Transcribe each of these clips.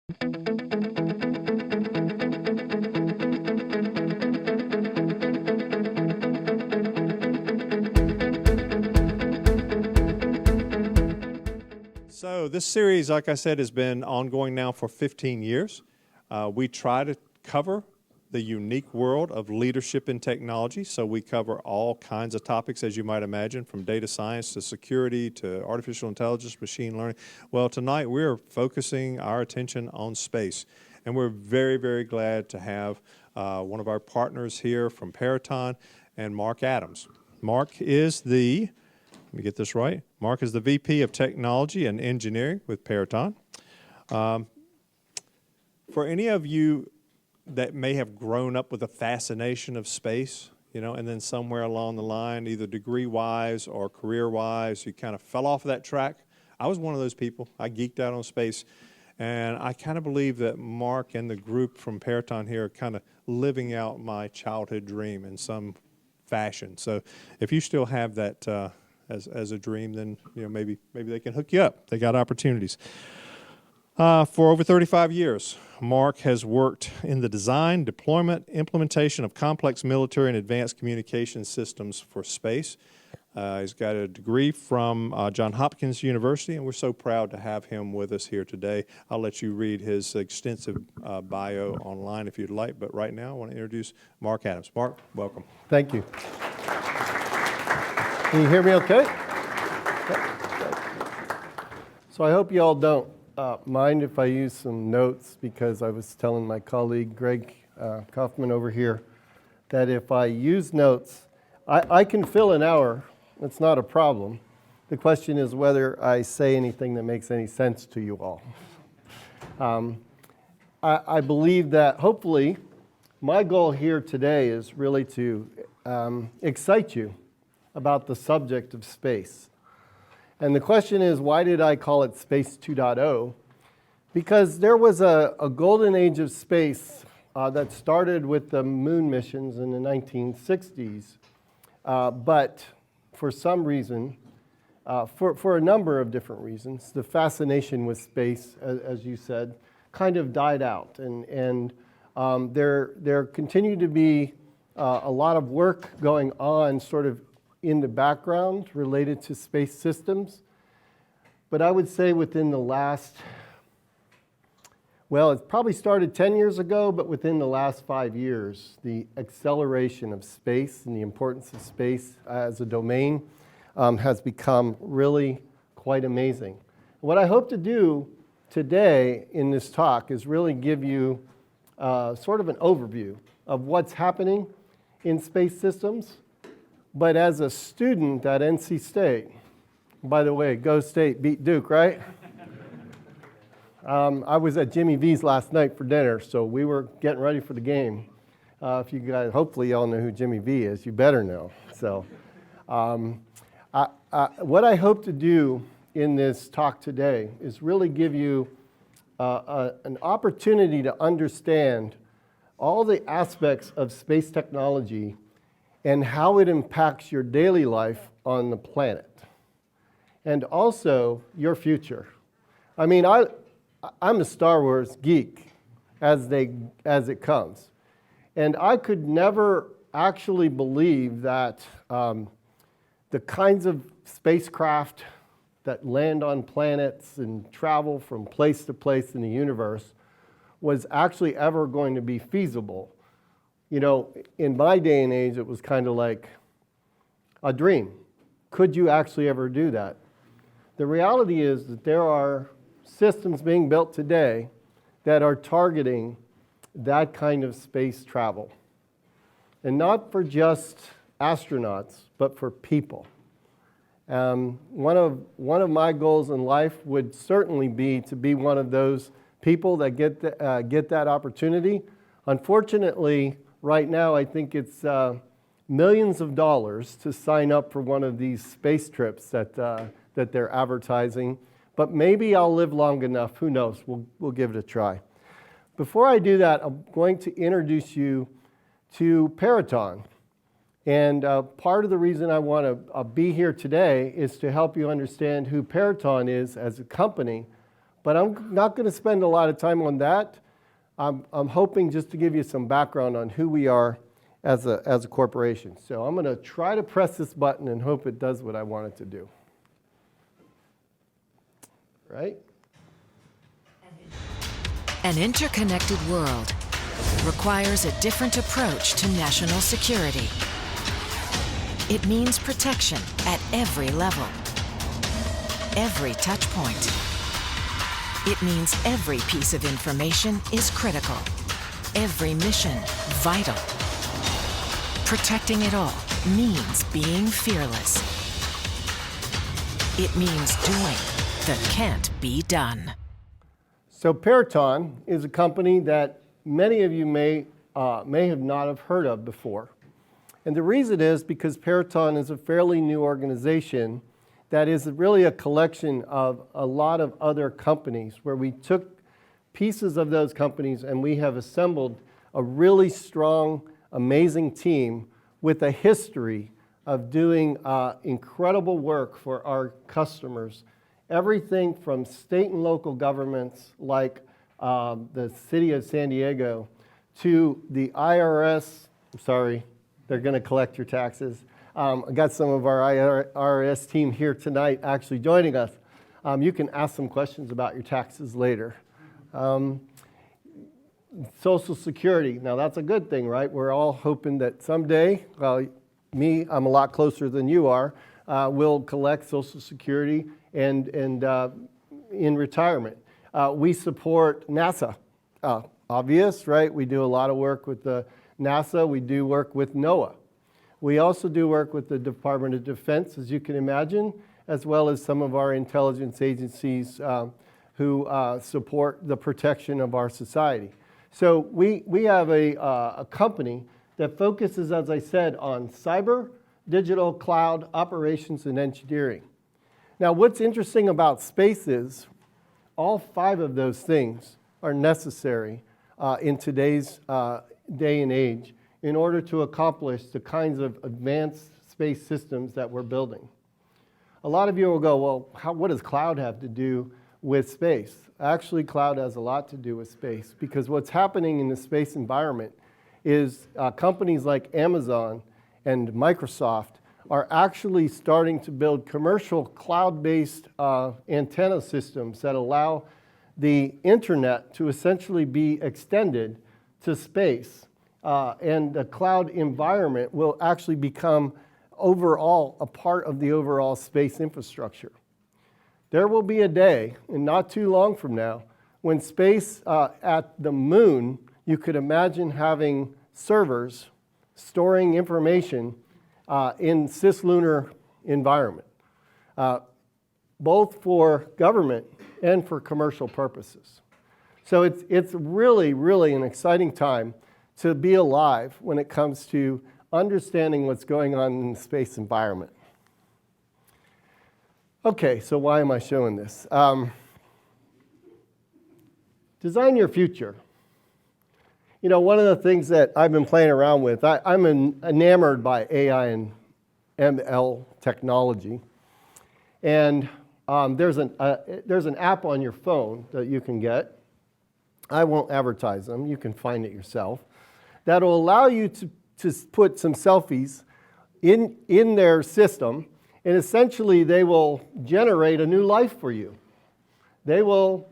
So this series, like I said, has been ongoing now for 15 years. We try to cover the unique world of leadership in technology. So we cover all kinds of topics, as you might imagine, from data science to security to artificial intelligence, machine learning. Well, tonight we're focusing our attention on space. And we're very, very glad to have one of our partners here from Periton, and Mark Adams. Mark is the, let me get this right, Mark is the VP of Technology and Engineering with Periton. For any of you that may have grown up with a fascination of space, you know, and then somewhere along the line, either degree-wise or career-wise, you kind of fell off of that track. I was one of those people. I geeked out on space, and I kind of believe that Mark and the group from Periton here are kind of living out my childhood dream in some fashion. So if you still have that as a dream, then you know maybe they can hook you up. They got opportunities. For over 35 years, Mark has worked in the design, deployment, implementation of complex military and advanced communication systems for space. He's got a degree from Johns Hopkins University, and we're so proud to have him with us here today. I'll let you read his extensive bio online if you'd like, but right now I want to introduce Mark Adams. Mark, welcome. Thank you. Can you hear me okay? So I hope you all don't mind if I use some notes, because I was telling my colleague Greg Kaufman over here that if I use notes, I can fill an hour. It's not a problem. The question is whether I say anything that makes any sense to you all. I believe that hopefully my goal here today is really to excite you about the subject of space. And the question is, why did I call it Space 2.0? Because there was a golden age of space that started with the moon missions in the 1960s. But for some reason, for a number of different reasons, the fascination with space, as you said, kind of died out. And there continued to be a lot of work going on sort of in the background related to space systems. But I would say within the last, well, it probably started 10 years ago, but within the last 5 years, the acceleration of space and the importance of space as a domain has become really quite amazing. What I hope to do today in this talk is really give you sort of an overview of what's happening in space systems. But as a student at NC State, by the way, go State, beat Duke, right? I was at Jimmy V's last night for dinner, so we were getting ready for the game. If you guys, hopefully y'all know who Jimmy V is. You better know. So what I hope to do in this talk today is really give you an opportunity to understand all the aspects of space technology and how it impacts your daily life on the planet, and also your future. I mean, I'm a Star Wars geek as it comes. And I could never actually believe that the kinds of spacecraft that land on planets and travel from place to place in the universe was actually ever going to be feasible. You know, in my day and age, it was kind of like a dream. Could you actually ever do that? The reality is that there are systems being built today that are targeting that kind of space travel. And not for just astronauts, but for people. One of my goals in life would certainly be to be one of those people that get that opportunity. Unfortunately, right now, I think it's millions of dollars to sign up for one of these space trips that they're advertising. But maybe I'll live long enough. Who knows? We'll give it a try. Before I do that, I'm going to introduce you to Periton. And part of the reason I want to be here today is to help you understand who Periton is as a company, But I'm not going to spend a lot of time on that. I'm hoping just to give you some background on who we are as a corporation. So I'm going to try to press this button and hope it does what I want it to do. Right? An interconnected world requires a different approach to national security. It means protection at every level, every touch point. It means every piece of information is critical, every mission vital. Protecting it all means being fearless. It means doing that can't be done. So Periton is a company that many of you may have not have heard of before. And the reason is because Periton is a fairly new organization that is really a collection of a lot of other companies where we took pieces of those companies and we have assembled a really strong, amazing team with a history of doing incredible work for our customers. Everything from state and local governments like the city of San Diego to the IRS. I'm sorry, they're going to collect your taxes. I got some of our IRS team here tonight actually joining us. You can ask some questions about your taxes later. Social Security, now that's a good thing, right? We're all hoping that someday, well, I'm a lot closer than you are, we'll collect Social Security and in retirement. We support NASA, obvious, right? We do a lot of work with the NASA. We do work with NOAA. We also do work with the Department of Defense, as you can imagine, as well as some of our intelligence agencies who support the protection of our society. So we have a company that focuses, as I said, on cyber, digital, cloud, operations, and engineering. Now, what's interesting about space is all 5 of those things are necessary in today's day and age in order to accomplish the kinds of advanced space systems that we're building. A lot of you will go, well, what does cloud have to do with space? Actually, cloud has a lot to do with space because what's happening in the space environment is companies like Amazon and Microsoft are actually starting to build commercial cloud-based antenna systems that allow the internet to essentially be extended to space. And the cloud environment will actually become overall a part of the overall space infrastructure. There will be a day, and not too long from now, when space at the moon, you could imagine having servers storing information in cislunar environment, both for government and for commercial purposes. So it's really, really an exciting time to be alive when it comes to understanding what's going on in the space environment. Okay, so why am I showing this? Design your future. You know, one of the things that I've been playing around with, I'm enamored by AI and ML technology. And there's an app on your phone that you can get. I won't advertise them. You can find it yourself. That'll allow you to put some selfies in their system, and essentially they will generate a new life for you. They'll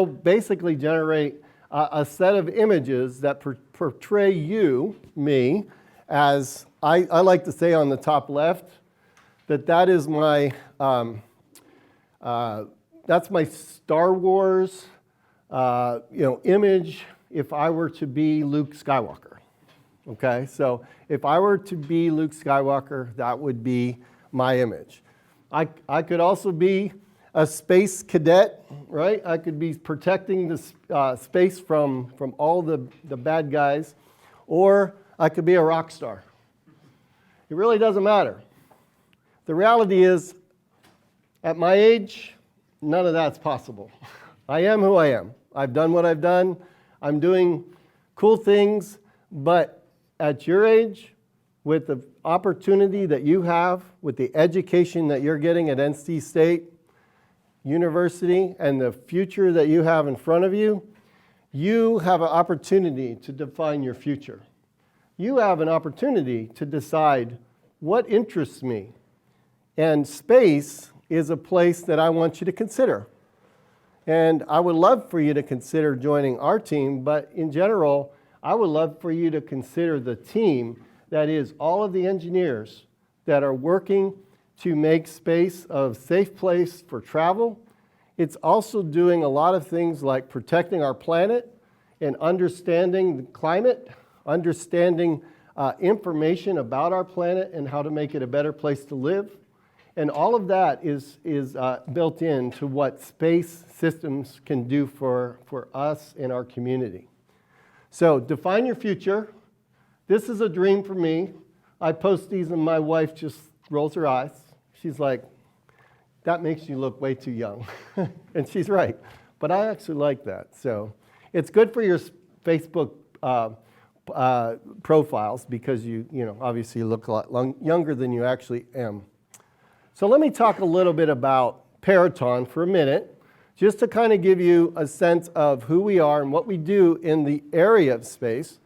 basically generate a set of images that portray you, me, as I like to say on the top left, that is my that's my Star Wars image if I were to be Luke Skywalker. Okay, so if I were to be Luke Skywalker, that would be my image. I could also be a space cadet, right? I could be protecting the space from all the bad guys, or I could be a rock star. It really doesn't matter. The reality is, at my age, none of that's possible. I am who I am. I've done what I've done. I'm doing cool things, but at your age, with the opportunity that you have, with the education that you're getting at NC State, university and the future that you have in front of you, you have an opportunity to define your future. You have an opportunity to decide what interests me. And space is a place that I want you to consider. And I would love for you to consider joining our team, but in general, I would love for you to consider the team that is all of the engineers that are working to make space a safe place for travel. It's also doing a lot of things like protecting our planet and understanding the climate, understanding information about our planet and how to make it a better place to live. And all of that is built into what space systems can do for us in our community. So define your future. This is a dream for me. I post these and my wife just rolls her eyes. She's like, that makes you look way too young. And she's right. But I actually like that. So it's good for your Facebook profiles because you obviously look a lot younger than you actually am. So let me talk a little bit about Periton for a minute, just to kind of give you a sense of who we are and what we do in the area of space.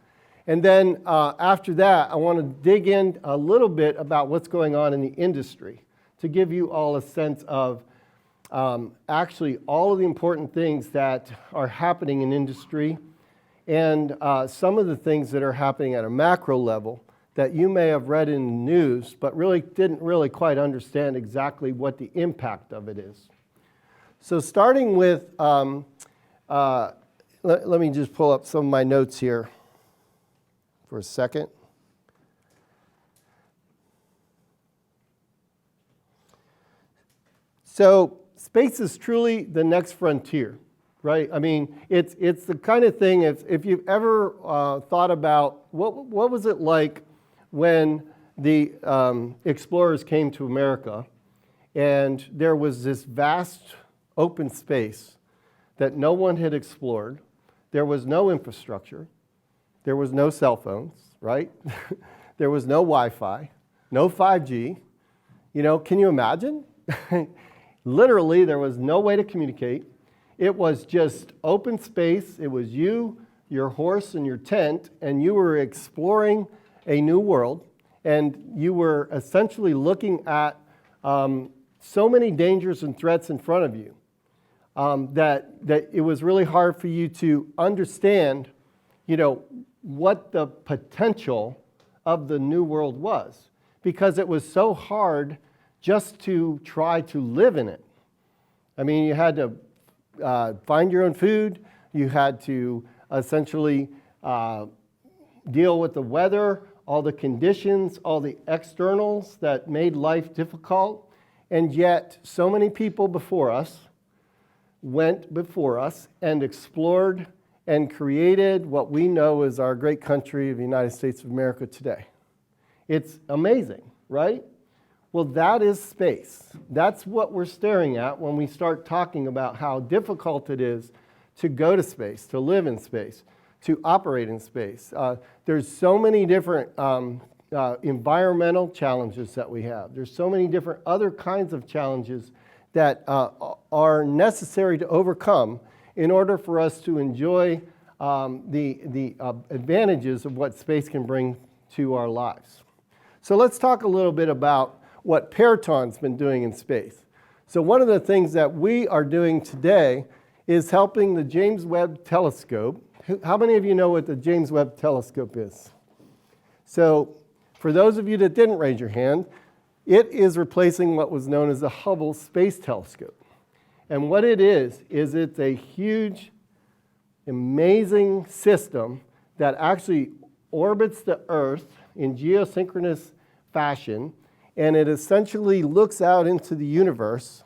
And then after that, I want to dig in a little bit about what's going on in the industry to give you all a sense of actually all of the important things that are happening in industry and some of the things that are happening at a macro level that you may have read in the news, but really didn't really quite understand exactly what the impact of it is. So starting with, let me just pull up some of my notes here for a second. So space is truly the next frontier, right? I mean, it's the kind of thing, if you've ever thought about what was it like when the explorers came to America and there was this vast open space that no one had explored. There was no infrastructure. There was no cell phones, right? There was no Wi-Fi, no 5G. Can you imagine? Literally, there was no way to communicate. It was just open space. It was you, your horse, and your tent, and you were exploring a new world, and you were essentially looking at so many dangers and threats in front of you that it was really hard for you to understand, what the potential of the new world was, because it was so hard just to try to live in it. I mean, you had to find your own food, you had to essentially deal with the weather, all the conditions, all the externals that made life difficult, and yet so many people before us went before us and explored and created what we know as our great country of the United States of America today. It's amazing, right? Well, that is space. That's what we're staring at when we start talking about how difficult it is to go to space, to live in space, to operate in space. There's so many different environmental challenges that we have. There's so many different other kinds of challenges that are necessary to overcome in order for us to enjoy the advantages of what space can bring to our lives. So let's talk a little bit about what Periton's been doing in space. So one of the things that we are doing today is helping the James Webb Telescope. How many of you know what the James Webb Telescope is? So for those of you that didn't raise your hand, it is replacing what was known as the Hubble Space Telescope. And what it is it's a huge, amazing system that actually orbits the Earth in geosynchronous fashion, and it essentially looks out into the universe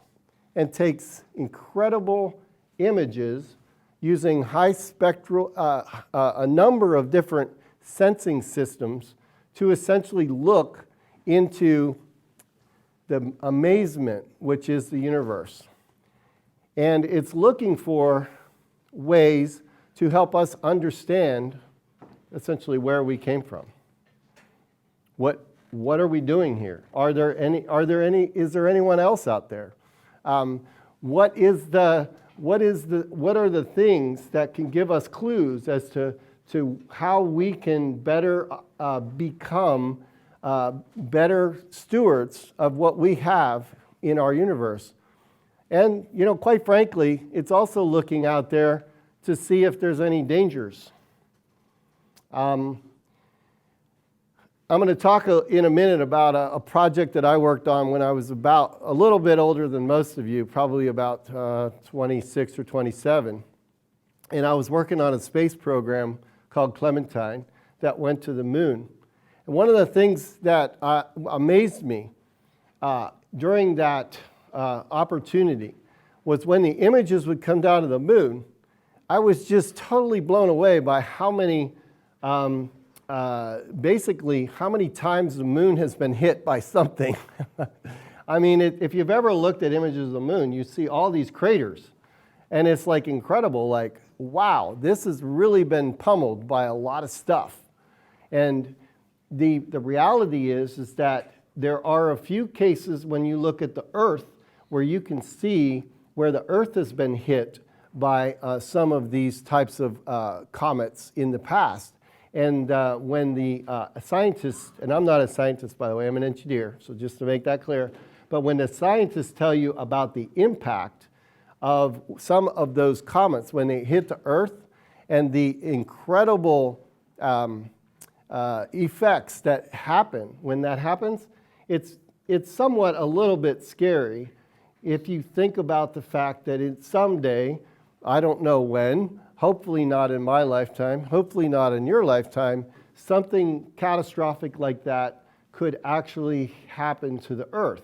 and takes incredible images using high spectral, a number of different sensing systems to essentially look into the amazement, which is the universe. And it's looking for ways to help us understand essentially where we came from. What are we doing here? Is there anyone else out there? what are the things that can give us clues as to how we can better become better stewards of what we have in our universe. And, quite frankly, it's also looking out there to see if there's any dangers. I'm going to talk in a minute about a project that I worked on when I was about a little bit older than most of you, probably about 26 or 27. And I was working on a space program called Clementine that went to the moon. And one of the things that amazed me during that opportunity was when the images would come down to the moon, I was just totally blown away by how many basically how many times the moon has been hit by something. I mean, if you've ever looked at images of the moon, you see all these craters. And it's like incredible, like, wow, this has really been pummeled by a lot of stuff. And the reality is that there are a few cases when you look at the Earth where you can see where the Earth has been hit by some of these types of comets in the past. And when the scientists, and I'm not a scientist, by the way, I'm an engineer, so just to make that clear, but when the scientists tell you about the impact of some of those comets when they hit the Earth and the incredible effects that happen when that happens, it's somewhat a little bit scary if you think about the fact that someday, I don't know when, hopefully not in my lifetime, hopefully not in your lifetime, something catastrophic like that could actually happen to the Earth.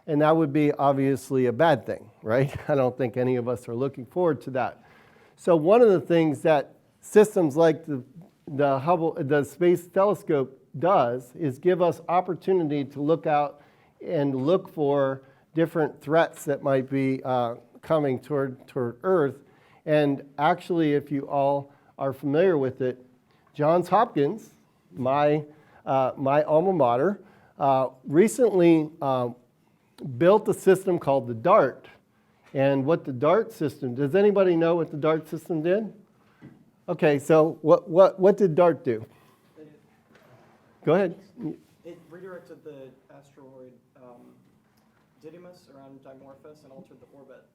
And that would be obviously a bad thing, right? I don't think any of us are looking forward to that. So one of the things that systems like the Hubble, the Space Telescope does is give us opportunity to look out and look for different threats that might be coming toward Earth. And actually, if you all are familiar with it, Johns Hopkins, my alma mater, recently built a system called the DART. And what the DART system, does anybody know what the DART system did? Okay, so what did DART do? Go ahead. It redirected the asteroid Didymus around Dimorphos and altered the orbit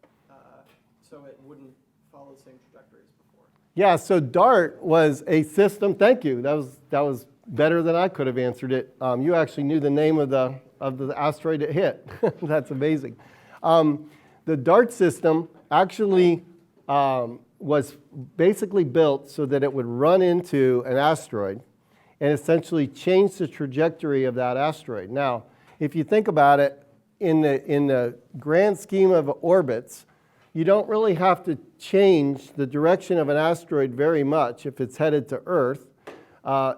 so it wouldn't follow the same trajectory as before. Yeah, so DART was a system. Thank you. That was better than I could have answered it. You actually knew the name of the asteroid it hit. That's amazing. The DART system actually was basically built so that it would run into an asteroid and essentially change the trajectory of that asteroid. Now, if you think about it, in the grand scheme of orbits, you don't really have to change the direction of an asteroid very much if it's headed to Earth.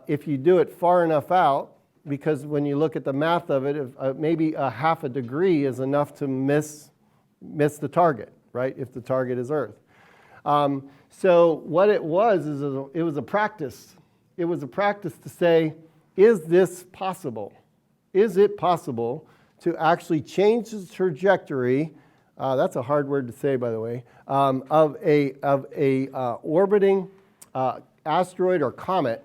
If you do it far enough out, because when you look at the math of it, maybe a half a degree is enough to miss the target, right, if the target is Earth. So what it was is it was a practice. It was a practice to say, is this possible? Is it possible to actually change the trajectory, that's a hard word to say, by the way, of a orbiting asteroid or comet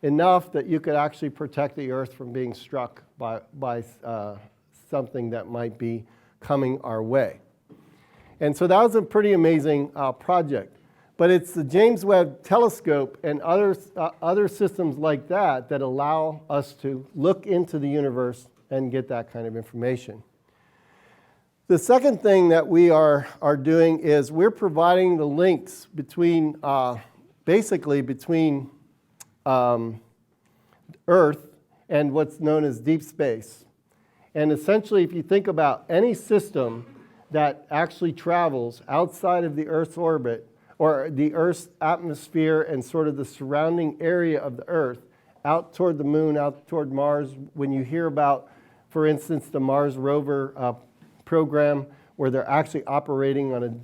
enough that you could actually protect the Earth from being struck by something that might be coming our way. And so that was a pretty amazing project. But it's the James Webb Telescope and other systems like that that allow us to look into the universe and get that kind of information. The second thing that we are doing is we're providing the links between, basically between Earth and what's known as deep space. And essentially, if you think about any system that actually travels outside of the Earth's orbit, or the Earth's atmosphere and sort of the surrounding area of the Earth, out toward the moon, out toward Mars, when you hear about, for instance, the Mars rover program, where they're actually operating on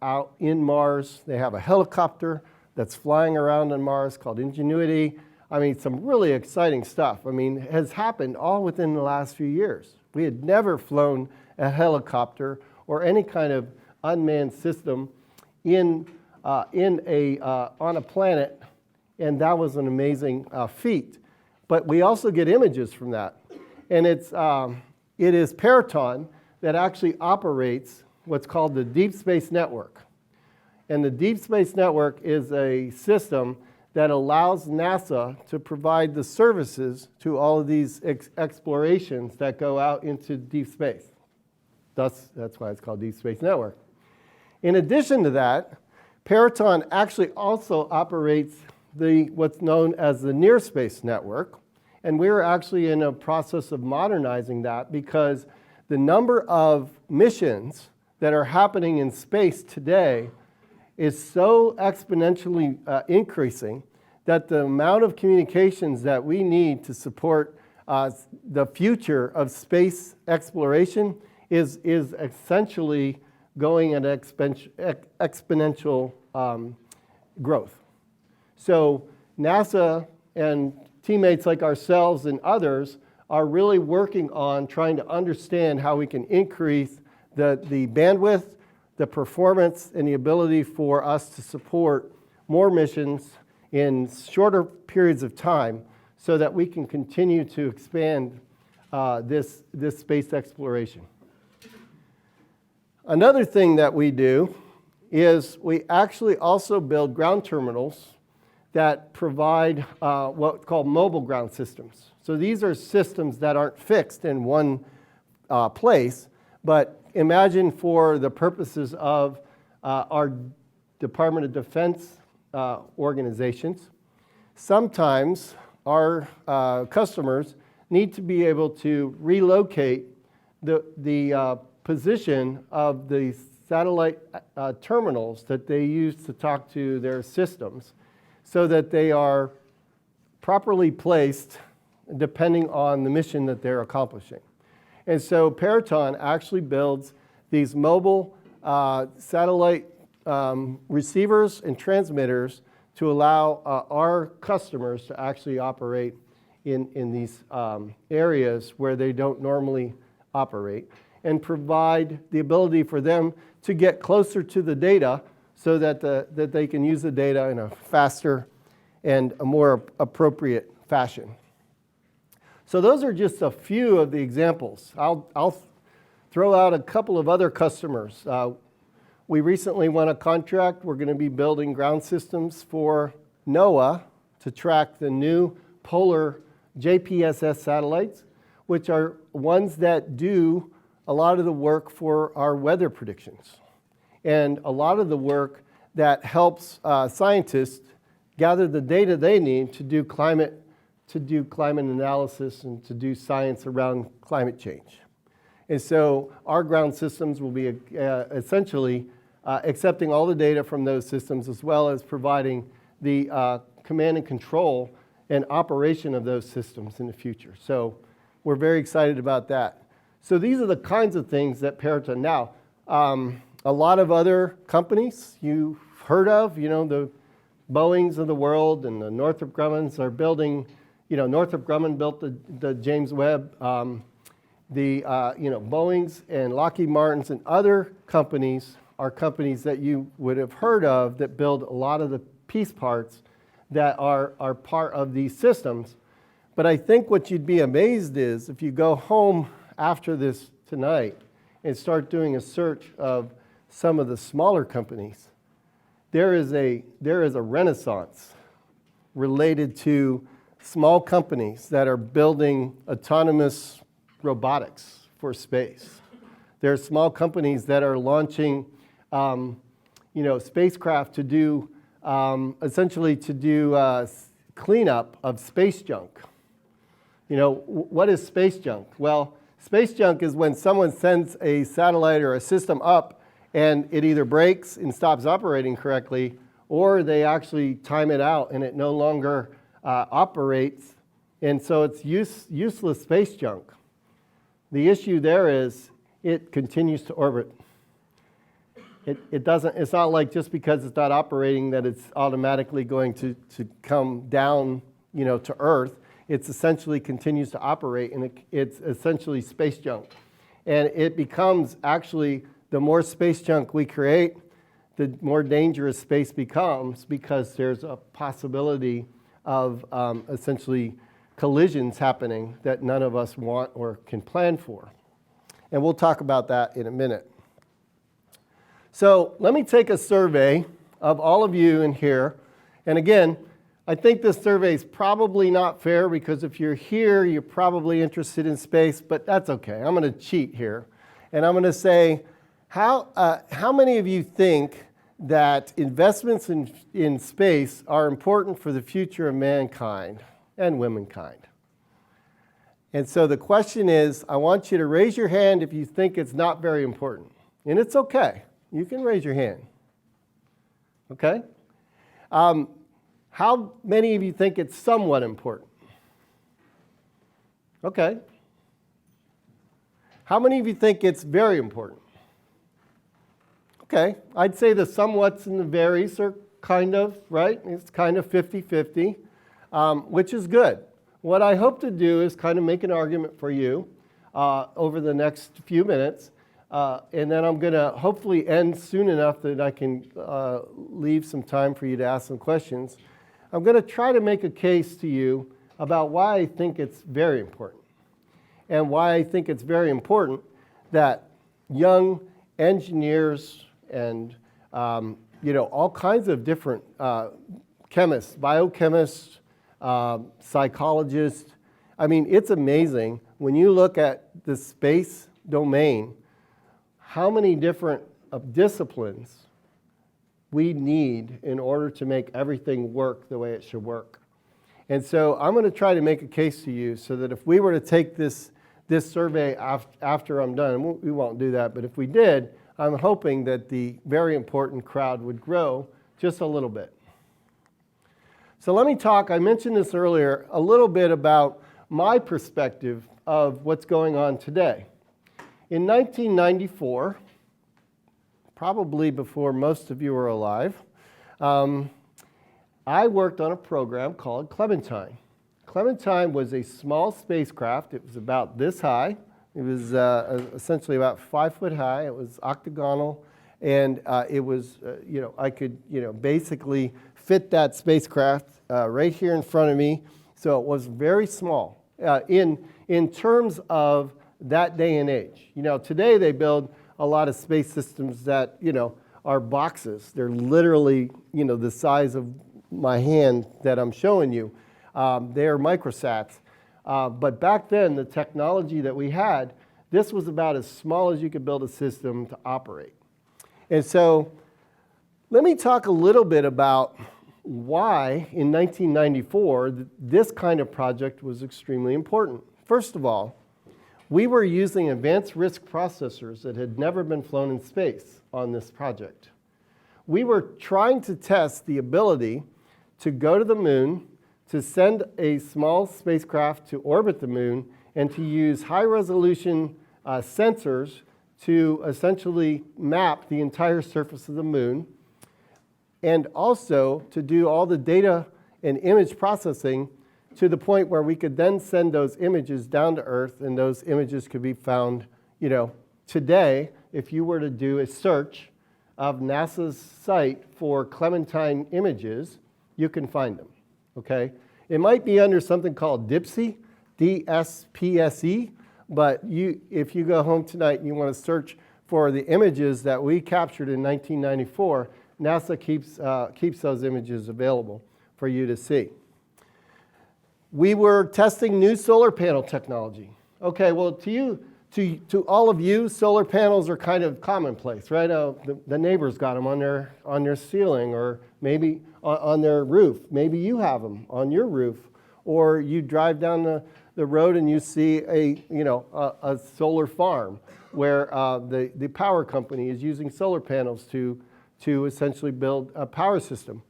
out in Mars. They have a helicopter that's flying around on Mars called Ingenuity. I mean, some really exciting stuff. I mean, it has happened all within the last few years. We had never flown a helicopter or any kind of unmanned system on a planet, and that was an amazing feat. But we also get images from that, and it is Periton that actually operates what's called the Deep Space Network. And the Deep Space Network is a system that allows NASA to provide the services to all of these explorations that go out into deep space. That's why it's called Deep Space Network. In addition to that, Periton actually also operates what's known as the Near Space Network. And we're actually in a process of modernizing that because the number of missions that are happening in space today is so exponentially increasing that the amount of communications that we need to support the future of space exploration is essentially going at exponential growth. So NASA and teammates like ourselves and others are really working on trying to understand how we can increase the bandwidth, the performance, and the ability for us to support more missions in shorter periods of time so that we can continue to expand this space exploration. Another thing that we do is we actually also build ground terminals that provide what's called mobile ground systems. So these are systems that aren't fixed in one place, but imagine for the purposes of our Department of Defense organizations, sometimes our customers need to be able to relocate the position of the satellite terminals that they use to talk to their systems so that they are properly placed depending on the mission that they're accomplishing. And so Periton actually builds these mobile satellite receivers and transmitters to allow our customers to actually operate in these areas where they don't normally operate, and provide the ability for them to get closer to the data so that they can use the data in a faster and a more appropriate fashion. So those are just a few of the examples. I'll throw out a couple of other customers. We recently won a contract. We're going to be building ground systems for NOAA to track the new polar JPSS satellites, which are ones that do a lot of the work for our weather predictions and a lot of the work that helps scientists gather the data they need to do climate analysis and to do science around climate change. And so our ground systems will be essentially accepting all the data from those systems as well as providing the command and control and operation of those systems in the future. So we're very excited about that. So these are the kinds of things that Periton. Now, a lot of other companies you've heard of, the Boeings of the world and the Northrop Grummans are building, Northrop Grumman built the James Webb, Boeings and Lockheed Martins and other companies are companies that you would have heard of that build a lot of the piece parts that are part of these systems. But I think what you'd be amazed is if you go home after this tonight and start doing a search of some of the smaller companies, there is a renaissance related to small companies that are building autonomous robotics for space. There are small companies that are launching spacecraft to do essentially to do cleanup of space junk. What is space junk? Well, space junk is when someone sends a satellite or a system up and it either breaks and stops operating correctly, or they actually time it out and it no longer operates, and so it's useless space junk. The issue there is it continues to orbit. It's not like just because it's not operating that it's automatically going to come down, to Earth. It's essentially continues to operate, and it's essentially space junk. And it becomes actually the more space junk we create, the more dangerous space becomes, because there's a possibility of essentially collisions happening that none of us want or can plan for. And we'll talk about that in a minute. So let me take a survey of all of you in here. And again, I think this survey is probably not fair, because if you're here, you're probably interested in space, but that's okay. I'm going to cheat here. And I'm going to say, how many of you think that investments in space are important for the future of mankind and womankind? And so the question is, I want you to raise your hand if you think it's not very important. And it's okay. You can raise your hand. Okay? How many of you think it's somewhat important? Okay. How many of you think it's very important? Okay. I'd say the somewhats and the varies are kind of, right? It's kind of 50-50, which is good. What I hope to do is kind of make an argument for you over the next few minutes. And then I'm going to hopefully end soon enough that I can leave some time for you to ask some questions. I'm going to try to make a case to you about why I think it's very important. And why I think it's very important that young engineers and all kinds of different chemists, biochemists, psychologists. I mean, it's amazing when you look at the space domain, how many different disciplines we need in order to make everything work the way it should work. And so I'm going to try to make a case to you so that if we were to take this survey after I'm done, and we won't do that, but if we did, I'm hoping that the very important crowd would grow just a little bit. So let me talk, I mentioned this earlier, a little bit about my perspective of what's going on today. In 1994, probably before most of you were alive, I worked on a program called Clementine. Clementine was a small spacecraft. It was about this high. It was essentially about 5 foot high. It was octagonal, and it was, I could, basically fit that spacecraft right here in front of me. So it was very small in terms of that day and age. Today they build a lot of space systems that, are boxes. They're literally, the size of my hand that I'm showing you. They're microsats. But back then, the technology that we had, this was about as small as you could build a system to operate. And so let me talk a little bit about why in 1994 this kind of project was extremely important. First of all, we were using advanced RISC processors that had never been flown in space on this project. We were trying to test the ability to go to the moon, to send a small spacecraft to orbit the moon, and to use high-resolution sensors to essentially map the entire surface of the moon, and also to do all the data and image processing to the point where we could then send those images down to Earth, and those images could be found, today, if you were to do a search of NASA's site for Clementine images, you can find them, okay? It might be under something called DSPSE, D-S-P-S-E, but if you go home tonight and you want to search for the images that we captured in 1994, NASA keeps those images available for you to see. We were testing new solar panel technology. Okay, well, to all of you, solar panels are kind of commonplace, right? The neighbors got them on their ceiling, or maybe on their roof. Maybe you have them on your roof, or you drive down the road and you see a solar farm where the power company is using solar panels to essentially build a power system.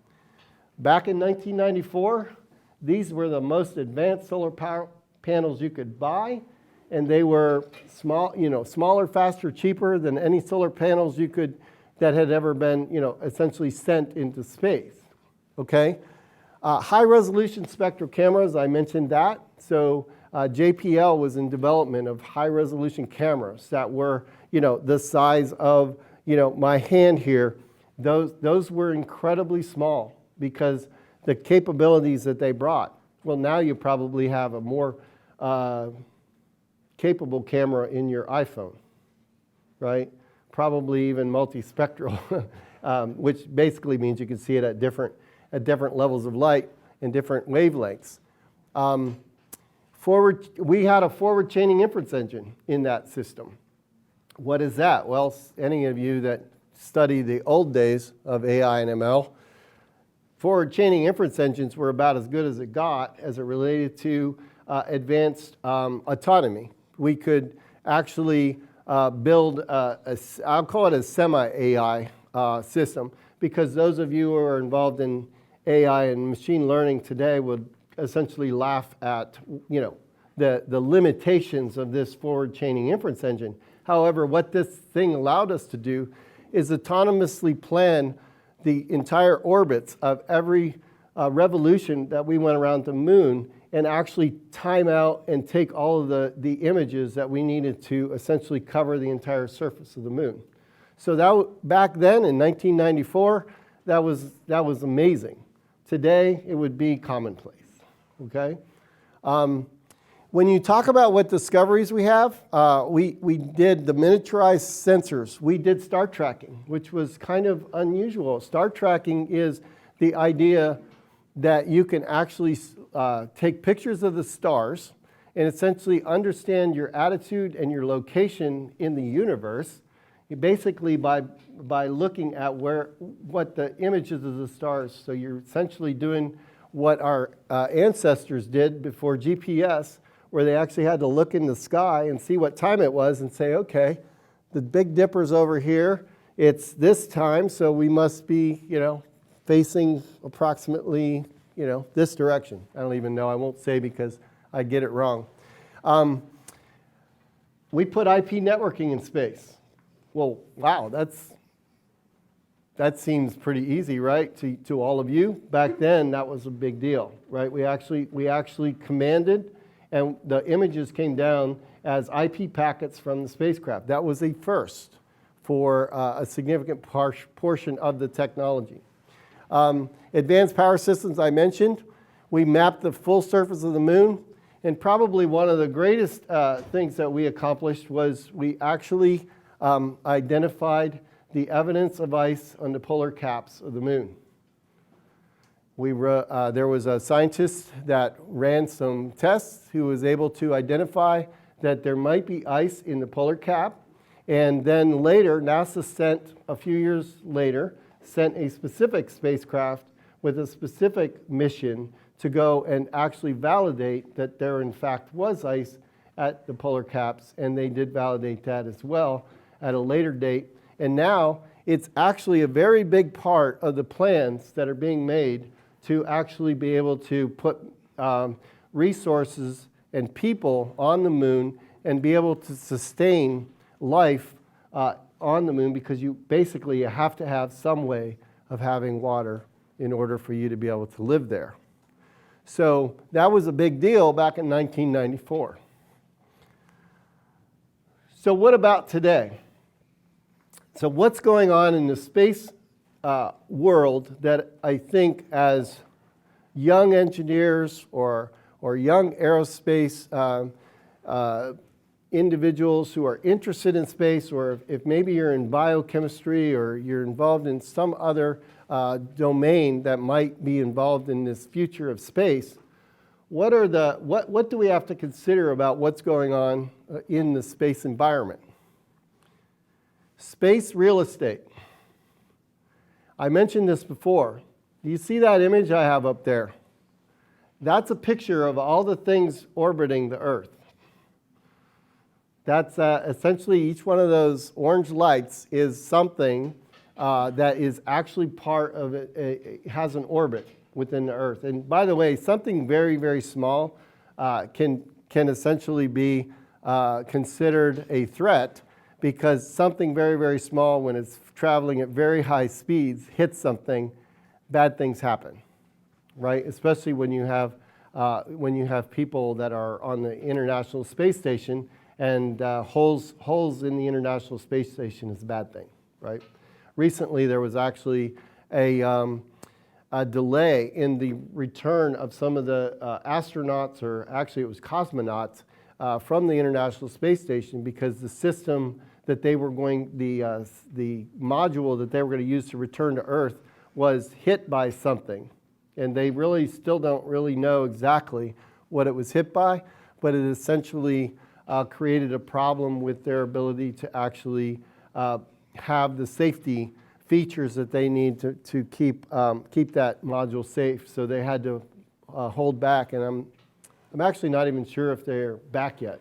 Back in 1994, these were the most advanced solar power panels you could buy, and they were smaller, faster, cheaper than any solar panels that had ever been, essentially sent into space. Okay, high-resolution spectral cameras. I mentioned that. So JPL was in development of high-resolution cameras that were, the size of, my hand here. Those were incredibly small because the capabilities that they brought. Well, now you probably have a more capable camera in your iPhone, right? Probably even multispectral, which basically means you can see it at different levels of light and different wavelengths. We had a forward chaining inference engine in that system. What is that? Well, any of you that study the old days of AI and ML, forward chaining inference engines were about as good as it got as it related to advanced autonomy. We could actually build I'll call it a semi-AI system, because those of you who are involved in AI and machine learning today would essentially laugh at the limitations of this forward chaining inference engine. However, what this thing allowed us to do is autonomously plan the entire orbits of every revolution that we went around the moon, and actually time out and take all of the images that we needed to essentially cover the entire surface of the moon. So back then in 1994, that was amazing. Today, it would be commonplace, okay? When you talk about what discoveries we have, we did the miniaturized sensors. We did star tracking, which was kind of unusual. Star tracking is the idea that you can actually take pictures of the stars and essentially understand your attitude and your location in the universe, basically by looking at what the images of the stars. So you're essentially doing what our ancestors did before GPS, where they actually had to look in the sky and see what time it was and say, okay, the Big Dipper's over here. It's this time, so we must be, facing approximately, this direction. I don't even know. I won't say because I get it wrong. We put IP networking in space. Well, wow, that seems pretty easy, right, to all of you. Back then, that was a big deal, right? We actually commanded, and the images came down as IP packets from the spacecraft. That was a first for a significant portion of the technology. Advanced power systems, I mentioned. We mapped the full surface of the moon, and probably one of the greatest things that we accomplished was we actually identified the evidence of ice on the polar caps of the moon. There was a scientist that ran some tests who was able to identify that there might be ice in the polar cap, and then later, NASA a few years later, sent a specific spacecraft with a specific mission to go and actually validate that there in fact was ice at the polar caps, and they did validate that as well at a later date. And now it's actually a very big part of the plans that are being made to actually be able to put resources and people on the moon and be able to sustain life on the moon, because you have to have some way of having water in order for you to be able to live there. So that was a big deal back in 1994. So what about today? So what's going on in the space world that I think as young engineers or young aerospace individuals who are interested in space, or if maybe you're in biochemistry or you're involved in some other domain that might be involved in this future of space, what do we have to consider about what's going on in the space environment? Space real estate. I mentioned this before. Do you see that image I have up there? That's a picture of all the things orbiting the Earth. That's essentially each one of those orange lights is something that is actually part of it, has an orbit within the Earth. And by the way, something very, very small can essentially be considered a threat, because something very, very small, when it's traveling at very high speeds, hits something, bad things happen, right? Especially when you have people that are on the International Space Station And holes in the International Space Station is a bad thing, right? Recently, there was actually a delay in the return of some of the astronauts, or actually it was cosmonauts, from the International Space Station, because the system that they were going, the module that they were going to use to return to Earth was hit by something. And they really still don't really know exactly what it was hit by, but it essentially created a problem with their ability to actually have the safety features that they need to keep that module safe. So they had to hold back, and I'm actually not even sure if they're back yet.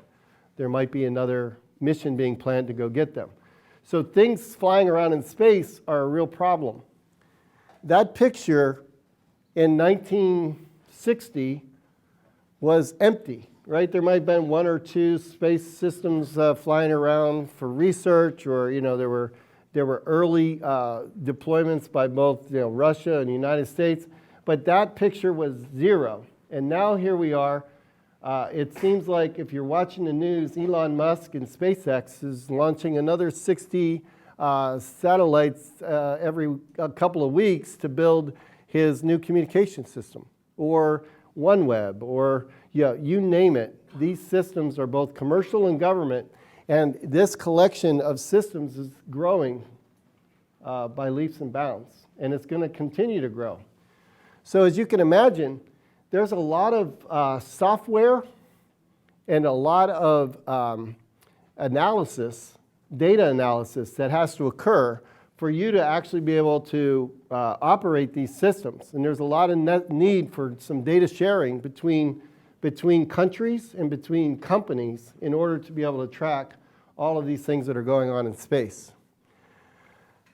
There might be another mission being planned to go get them. So things flying around in space are a real problem. That picture in 1960 was empty, right? There might have been one or two space systems flying around for research, or there were early deployments by both Russia and the United States, but that picture was zero. And now here we are. It seems like if you're watching the news, Elon Musk and SpaceX is launching another 60 satellites every couple of weeks to build his new communication system, or OneWeb, or you name it. These systems are both commercial and government, and this collection of systems is growing by leaps and bounds, and it's going to continue to grow. So as you can imagine, there's a lot of software and a lot of data analysis that has to occur for you to actually be able to operate these systems. And there's a lot of need for some data sharing between countries and between companies in order to be able to track all of these things that are going on in space.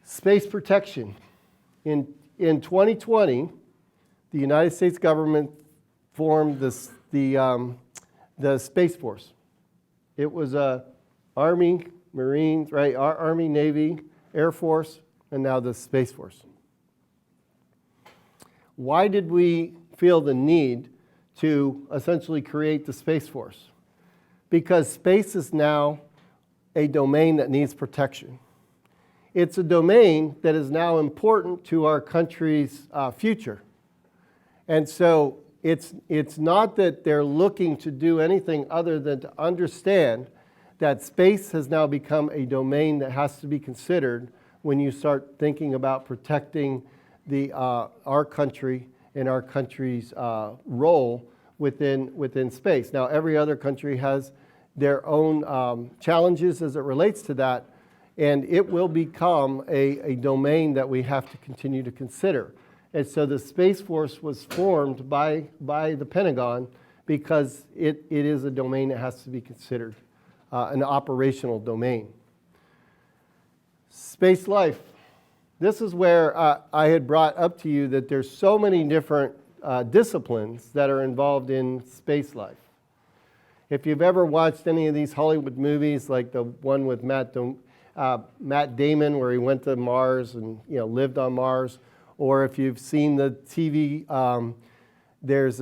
Space protection. In 2020, the United States government formed the Space Force. It was Army, Marines, right? Army, Navy, Air Force, and now the Space Force. Why did we feel the need to essentially create the Space Force? Because space is now a domain that needs protection. It's a domain that is now important to our country's future. And so it's not that they're looking to do anything other than to understand that space has now become a domain that has to be considered when you start thinking about protecting our country and our country's role within space. Now, every other country has their own challenges as it relates to that, and it will become a domain that we have to continue to consider. And so the Space Force was formed by the Pentagon because it is a domain that has to be considered, an operational domain. Space life. This is where I had brought up to you that there's so many different disciplines that are involved in space life. If you've ever watched any of these Hollywood movies, like the one with Matt Damon, where he went to Mars and lived on Mars, or if you've seen the TV, there's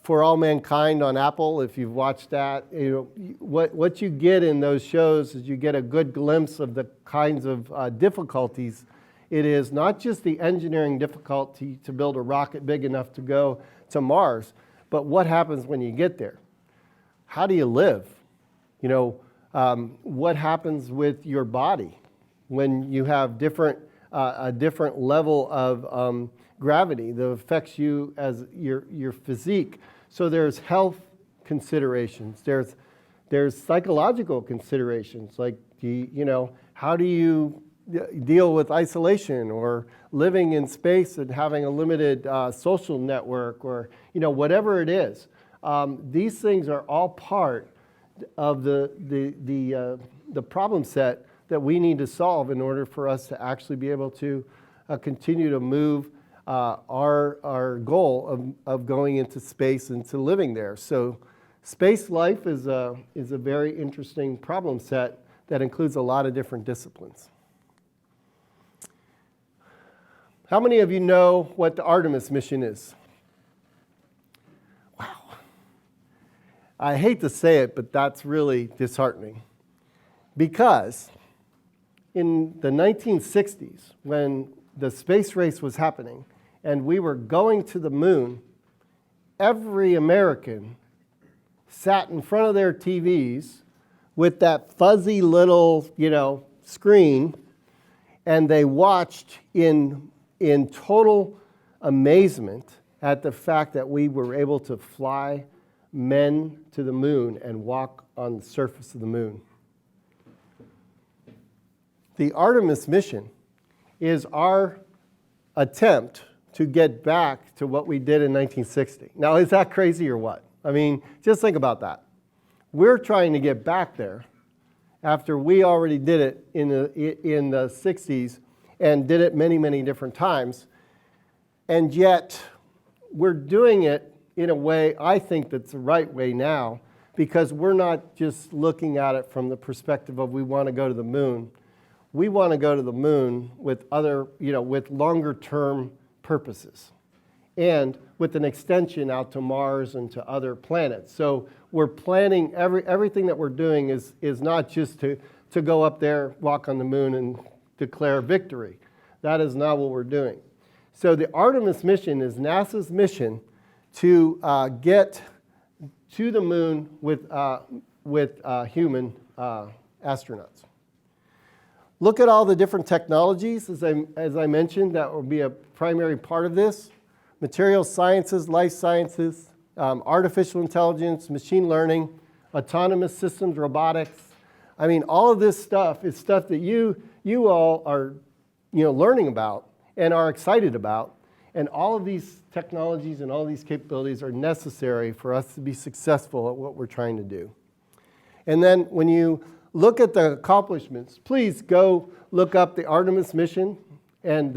For All Mankind on Apple. If you've watched that, what you get in those shows is you get a good glimpse of the kinds of difficulties. It is not just the engineering difficulty to build a rocket big enough to go to Mars, but what happens when you get there? How do you live? What happens with your body when you have a different level of gravity that affects you as your physique? So there's health considerations. There's psychological considerations, like how do you deal with isolation or living in space and having a limited social network, or whatever it is. These things are all part of the problem set that we need to solve in order for us to actually be able to continue to move our goal of going into space and to living there. So space life is a very interesting problem set that includes a lot of different disciplines. How many of you know what the Artemis Mission is? Wow. I hate to say it, but that's really disheartening. Because in the 1960s, when the space race was happening and we were going to the moon, every American sat in front of their TVs with that fuzzy little, screen, and they watched in total amazement at the fact that we were able to fly men to the moon and walk on the surface of the moon. The Artemis mission is our attempt to get back to what we did in 1960. Now, is that crazy or what? I mean, just think about that. We're trying to get back there after we already did it in the 60s and did it many, many different times. And yet, we're doing it in a way I think that's the right way now, because we're not just looking at it from the perspective of we want to go to the moon. We want to go to the moon with with longer term purposes and with an extension out to Mars and to other planets. So we're planning, everything that we're doing is not just to go up there, walk on the moon, and declare victory. That is not what we're doing. So the Artemis mission is NASA's mission to get to the moon with human astronauts. Look at all the different technologies, as I mentioned, that will be a primary part of this. Material sciences, life sciences, artificial intelligence, machine learning, autonomous systems, robotics. I mean, all of this stuff is stuff that you all are learning about and are excited about. And all of these technologies and all these capabilities are necessary for us to be successful at what we're trying to do. And then when you look at the accomplishments, please go look up the Artemis mission and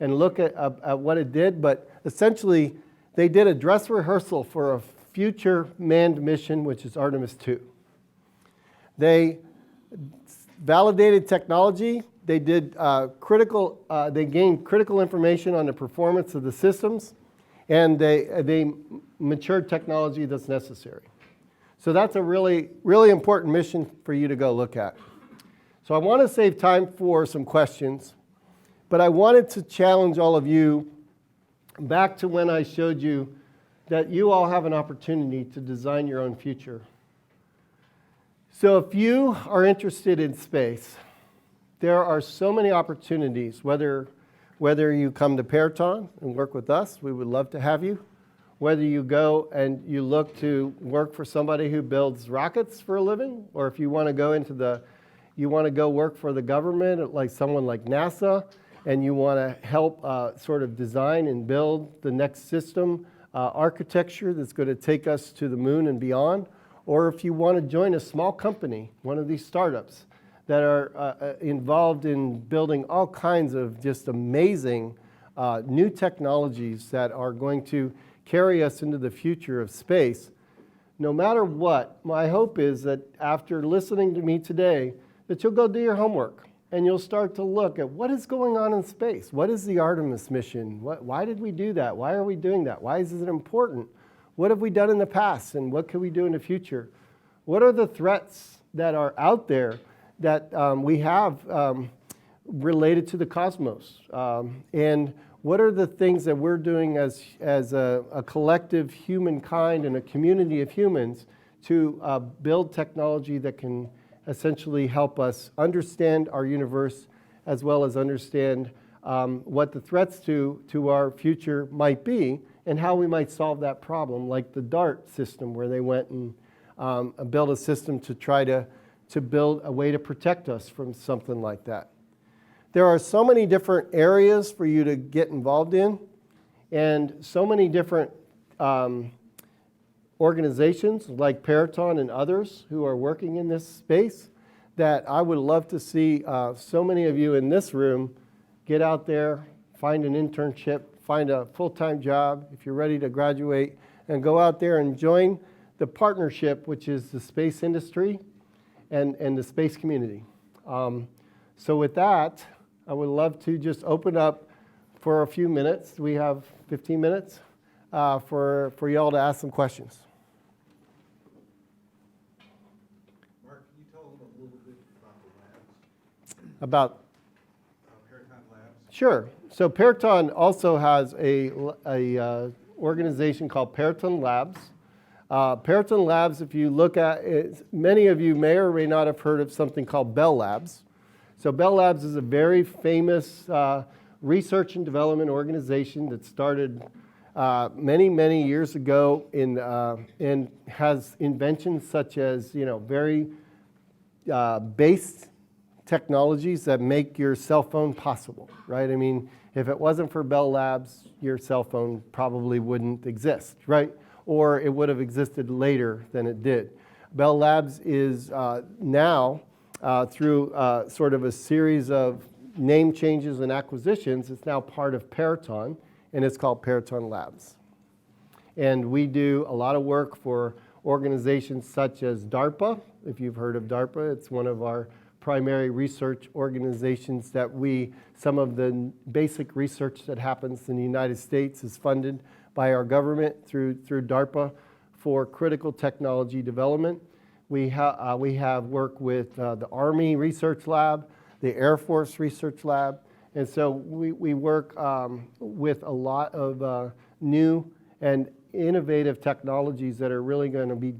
look at what it did. But essentially, they did a dress rehearsal for a future manned mission, which is Artemis 2. They validated technology. They did they gained critical information on the performance of the systems, and they matured technology that's necessary. So that's a really, really important mission for you to go look at. So I want to save time for some questions, but I wanted to challenge all of you back to when I showed you that you all have an opportunity to design your own future. So if you are interested in space, there are so many opportunities, whether you come to Periton and work with us, we would love to have you. Whether you go and you look to work for somebody who builds rockets for a living, or if you want to go work for the government, like someone like NASA, and you want to help sort of design and build the next system architecture that's going to take us to the moon and beyond, or if you want to join a small company, one of these startups that are involved in building all kinds of just amazing new technologies that are going to carry us into the future of space. No matter what, my hope is that after listening to me today, that you'll go do your homework and you'll start to look at what is going on in space. What is the Artemis mission? Why did we do that? Why are we doing that? Why is it important? What have we done in the past and what can we do in the future? What are the threats that are out there that we have related to the cosmos? And what are the things that we're doing as a collective humankind and a community of humans to build technology that can essentially help us understand our universe as well as understand what the threats to our future might be and how we might solve that problem, like the DART system where they went and built a system to try to build a way to protect us from something like that. There are so many different areas for you to get involved in and so many different organizations like Periton and others who are working in this space that I would love to see so many of you in this room get out there, find an internship, find a full-time job if you're ready to graduate, and go out there and join the partnership, which is the space industry and the space community. So with that, I would love to just open up for a few minutes. We have 15 minutes for y'all to ask some questions. About Peritone Labs. Sure. So Periton also has a organization called Peritone Labs. Peritone Labs, if you look at it, many of you may or may not have heard of something called Bell Labs. So Bell Labs is a very famous research and development organization that started many years ago and has inventions such as, very base technologies that make your cell phone possible, right? I mean, if it wasn't for Bell Labs, your cell phone probably wouldn't exist, right? Or it would have existed later than it did. Bell Labs is now, through sort of a series of name changes and acquisitions, it's now part of Periton, and it's called Peritone Labs. And we do a lot of work for organizations such as DARPA. If you've heard of DARPA, it's one of our primary research organizations that some of the basic research that happens in the United States is funded by our government through DARPA for critical technology development. We have work with the Army Research Lab, the Air Force Research Lab, and so we work with a lot of new and innovative technologies that are really going to be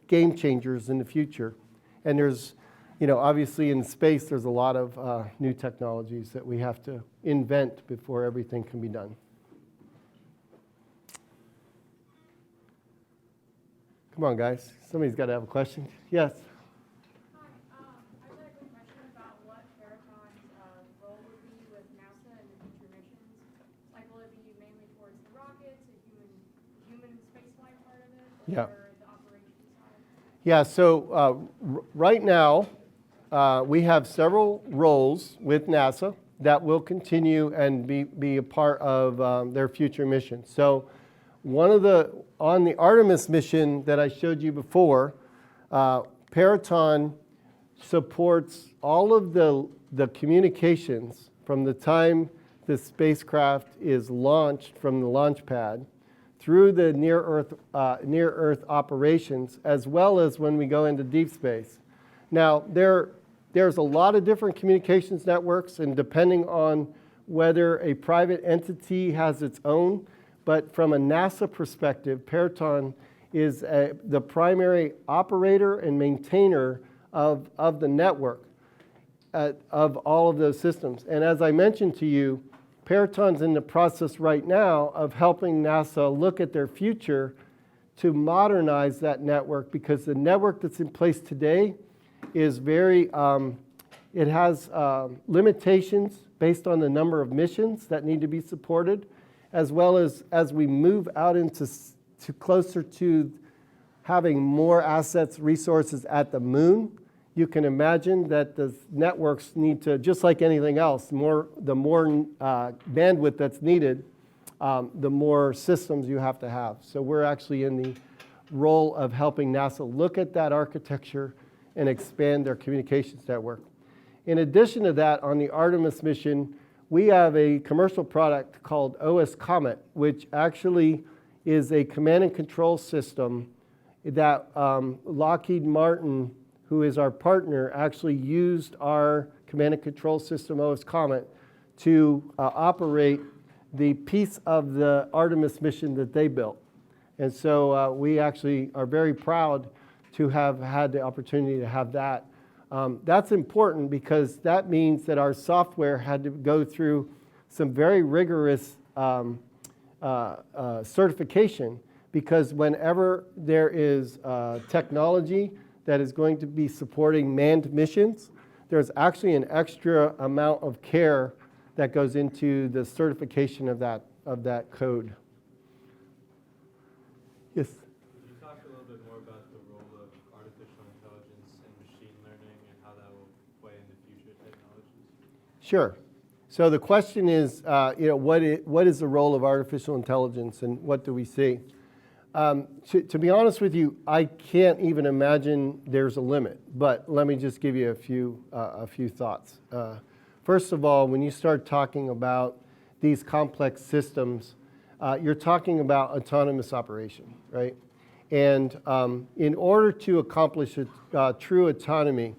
game changers in the future. And there's, obviously in space, there's a lot of new technologies that we have to invent before everything can be done. Come on, guys. Somebody's got to have a question. Yes? Hi. I just had a quick question about what Periton's role would be with NASA and the future missions. Like, will it be mainly towards the rockets, the human spaceflight part of it, Yeah. or the operations side? Yeah, so right now, we have several roles with NASA that will continue and be a part of their future mission. So on the Artemis mission that I showed you before, Periton supports all of the communications from the time the spacecraft is launched from the launch pad through the near-Earth operations, as well as when we go into deep space. Now, there's a lot of different communications networks, and depending on whether a private entity has its own, but from a NASA perspective, Periton is the primary operator and maintainer of the network of all of those systems. And as I mentioned to you, Periton's in the process right now of helping NASA look at their future to modernize that network, because the network that's in place today is it has limitations based on the number of missions that need to be supported, as well as we move out into closer to having more assets, resources at the moon. You can imagine that the networks need to, just like anything else, the more bandwidth that's needed, the more systems you have to have. So we're actually in the role of helping NASA look at that architecture and expand their communications network. In addition to that, on the Artemis mission, we have a commercial product called OS Comet, which actually is a command and control system that Lockheed Martin, who is our partner, actually used our command and control system, OS Comet, to operate the piece of the Artemis mission that they built. And so we actually are very proud to have had the opportunity to have that. That's important because that means that our software had to go through some very rigorous certification, because whenever there is technology that is going to be supporting manned missions, there's actually an extra amount of care that goes into the certification of that code. Yes? Could you talk a little bit more about the role of artificial intelligence and machine learning and how that will play into future technologies? Sure. So the question is, what is the role of artificial intelligence and what do we see? To be honest with you, I can't even imagine there's a limit, but let me just give you a few thoughts. First of all, when you start talking about these complex systems, you're talking about autonomous operation, right? And in order to accomplish true autonomy,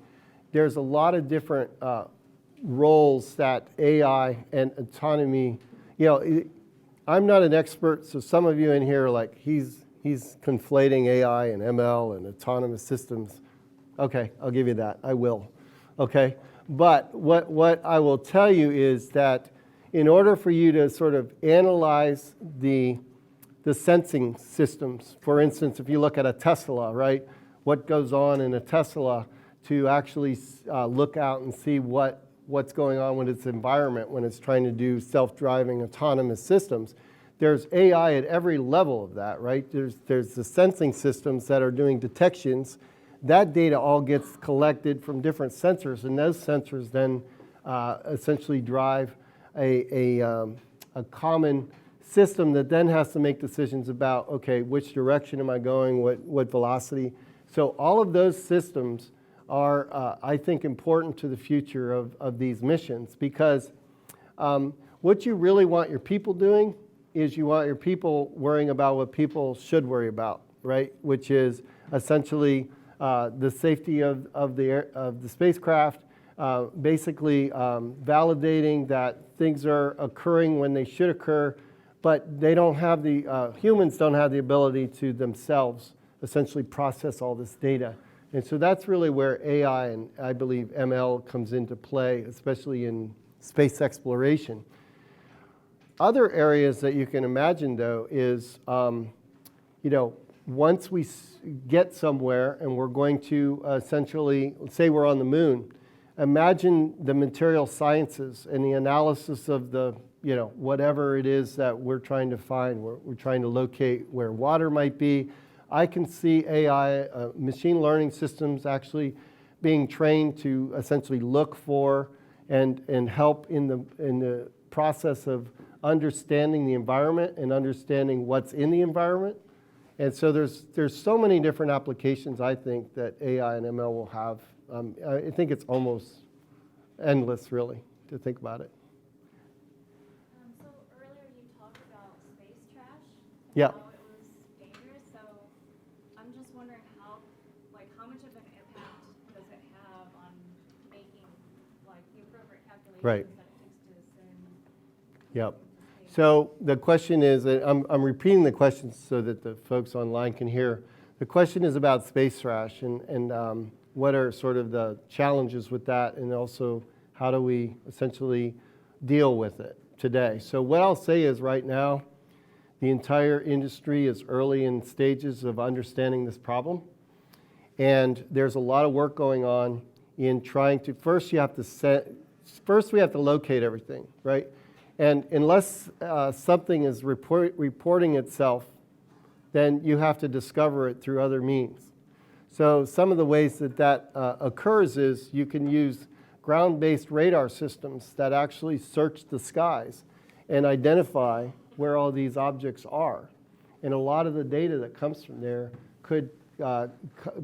there's a lot of different roles that AI and autonomy, I'm not an expert, so some of you in here are like, he's conflating AI and ML and autonomous systems. Okay, I'll give you that. I will. Okay? But what I will tell you is that in order for you to sort of analyze the sensing systems, for instance, if you look at a Tesla, right? What goes on in a Tesla to actually look out and see what's going on with its environment when it's trying to do self-driving autonomous systems. There's AI at every level of that, right? There's the sensing systems that are doing detections. That data all gets collected from different sensors, and those sensors then essentially drive a common system that then has to make decisions about, okay, which direction am I going, what velocity. So all of those systems are, I think, important to the future of these missions, because what you really want your people doing is you want your people worrying about what people should worry about, right? Which is essentially the safety of the spacecraft, basically validating that things are occurring when they should occur, but they don't have humans don't have the ability to themselves essentially process all this data. And so that's really where AI and I believe ML comes into play, especially in space exploration. Other areas that you can imagine, though, is, once we get somewhere and we're going to essentially, say we're on the moon, imagine the material sciences and the analysis of the, whatever it is that we're trying to find. We're trying to locate where water might be. I can see AI, machine learning systems actually being trained to essentially look for and help in the process of understanding the environment and understanding what's in the environment. And so there's so many different applications, I think, that AI and ML will have. I think it's almost endless, really, to think about it. So earlier you talked about space trash and Yeah. how it was dangerous. So I'm just wondering how much of an impact does it have on making the appropriate calculations Right. that it takes to send? Yep. So the question is, I'm repeating the question so that the folks online can hear. The question is about space trash and what are sort of the challenges with that, and also how do we essentially deal with it today. So what I'll say is right now, the entire industry is early in stages of understanding this problem. And there's a lot of work going on in trying to, first we have to locate everything, right? And unless something is reporting itself, then you have to discover it through other means. So some of the ways that occurs is you can use ground-based radar systems that actually search the skies and identify where all these objects are. And a lot of the data that comes from there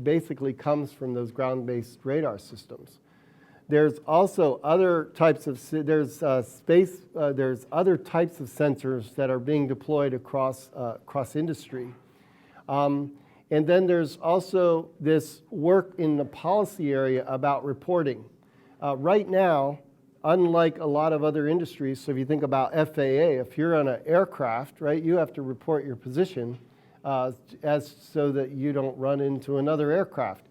basically comes from those ground-based radar systems. There's also other types of there's other types of sensors that are being deployed across industry, and then there's also this work in the policy area about reporting. Right now, unlike a lot of other industries, so if you think about FAA, if you're on an aircraft, right, you have to report your position so that you don't run into another aircraft.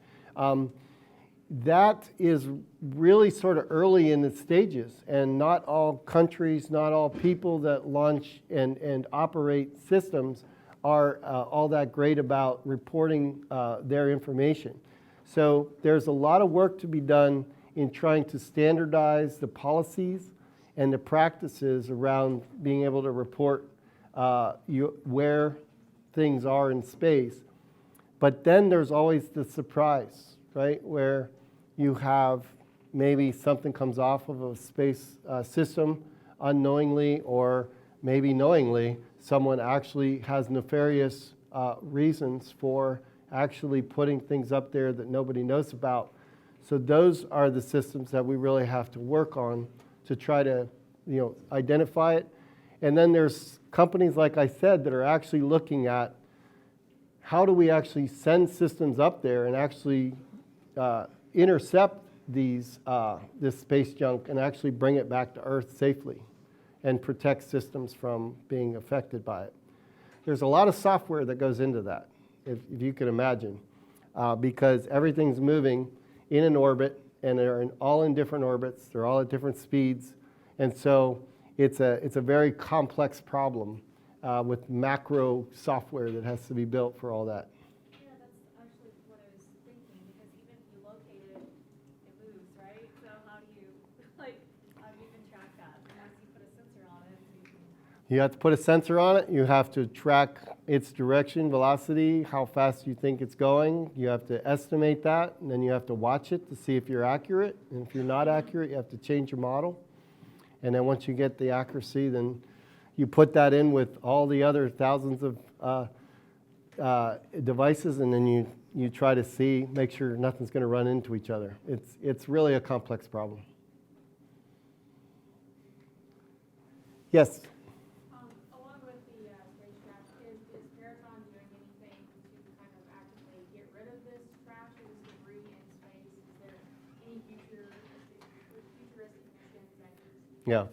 That is really sort of early in its stages, and not all countries, not all people that launch and operate systems are all that great about reporting their information. So there's a lot of work to be done in trying to standardize the policies and the practices around being able to report where things are in space. But then there's always the surprise, right, where you have maybe something comes off of a space system unknowingly, or maybe knowingly, someone actually has nefarious reasons for actually putting things up there that nobody knows about. So those are the systems that we really have to work on to try to identify it. And then there's companies, like I said, that are actually looking at how do we actually send systems up there and actually intercept this space junk and actually bring it back to Earth safely and protect systems from being affected by it. There's a lot of software that goes into that, if you can imagine, because everything's moving in an orbit, and they're all in different orbits. They're all at different speeds, and so it's a very complex problem with macro software that has to be built for all that. Yeah, that's actually what I was thinking, because even if you locate it, it moves, right? So how do you, how do you even track that? Unless you put a sensor on it, so you can... You have to put a sensor on it. You have to track its direction, velocity, how fast you think it's going. You have to estimate that, and then you have to watch it to see if you're accurate. And if you're not accurate, you have to change your model. And then once you get the accuracy, then you put that in with all the other thousands of devices, and then you try to make sure nothing's going to run into each other. It's really a complex problem. Yes? Along with the spacecraft, is Periton doing anything to kind of actively get rid of this trash or this debris in space? Is there any futuristic missions that could Yeah.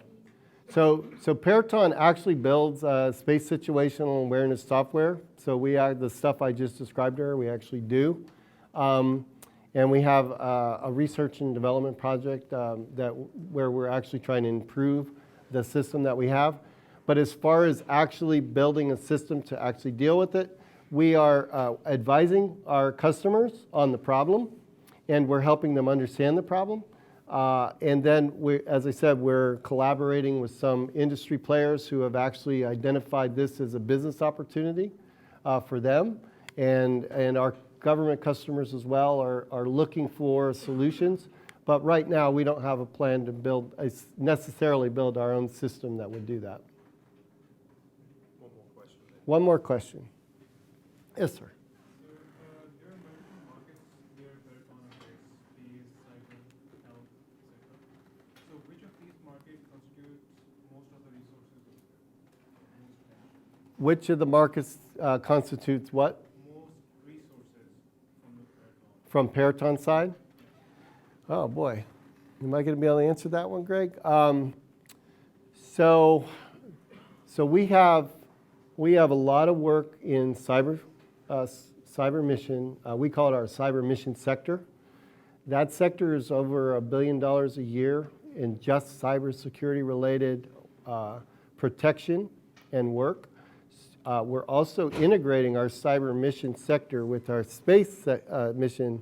So Periton actually builds space situational awareness software. So we have the stuff I just described there, we actually do. And we have a research and development project where we're actually trying to improve the system that we have. But as far as actually building a system to actually deal with it, we are advising our customers on the problem, and we're helping them understand the problem. And then, as I said, we're collaborating with some industry players who have actually identified this as a business opportunity for them. And our government customers as well are looking for solutions. But right now, we don't have a plan to necessarily build our own system that would do that. One more question. One more question. Yes, sir. There are multiple markets where Periton operates, space, cyber, health, etc. So which of these markets constitute most of the resources of most nations? Which of the markets constitutes what? Most resources from the Periton. From Periton side? Oh, boy. Am I going to be able to answer that one, Greg? So we have a lot of work in cyber mission. We call it our cyber mission sector. That sector is over $1 billion a year in just cybersecurity related protection and work. We're also integrating our cyber mission sector with our space mission,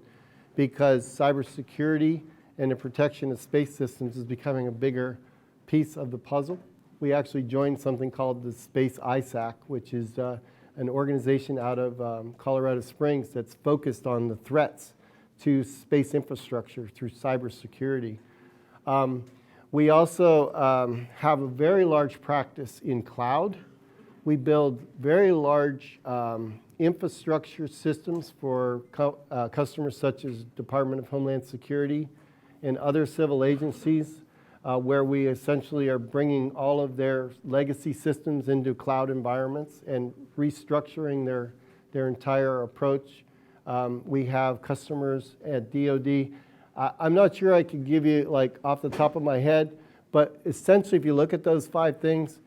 because cybersecurity and the protection of space systems is becoming a bigger piece of the puzzle. We actually joined something called the Space ISAC, which is an organization out of Colorado Springs that's focused on the threats to space infrastructure through cybersecurity. We also have a very large practice in cloud. We build very large infrastructure systems for customers such as Department of Homeland Security and other civil agencies, where we essentially are bringing all of their legacy systems into cloud environments and restructuring their entire approach. We have customers at DoD. I'm not sure I could give you like off the top of my head, but essentially if you look at those 5 things,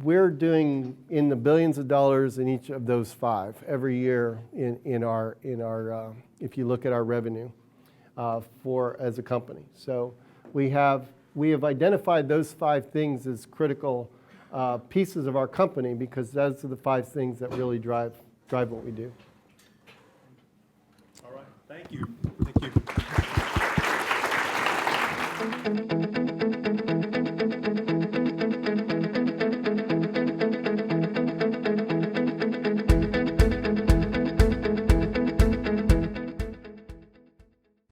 we're doing in the billions of dollars in each of those 5 every year in our if you look at our revenue as a company. So we have identified those 5 things as critical pieces of our company, because those are the 5 things that really drive what we do. All right. Thank you. Thank you.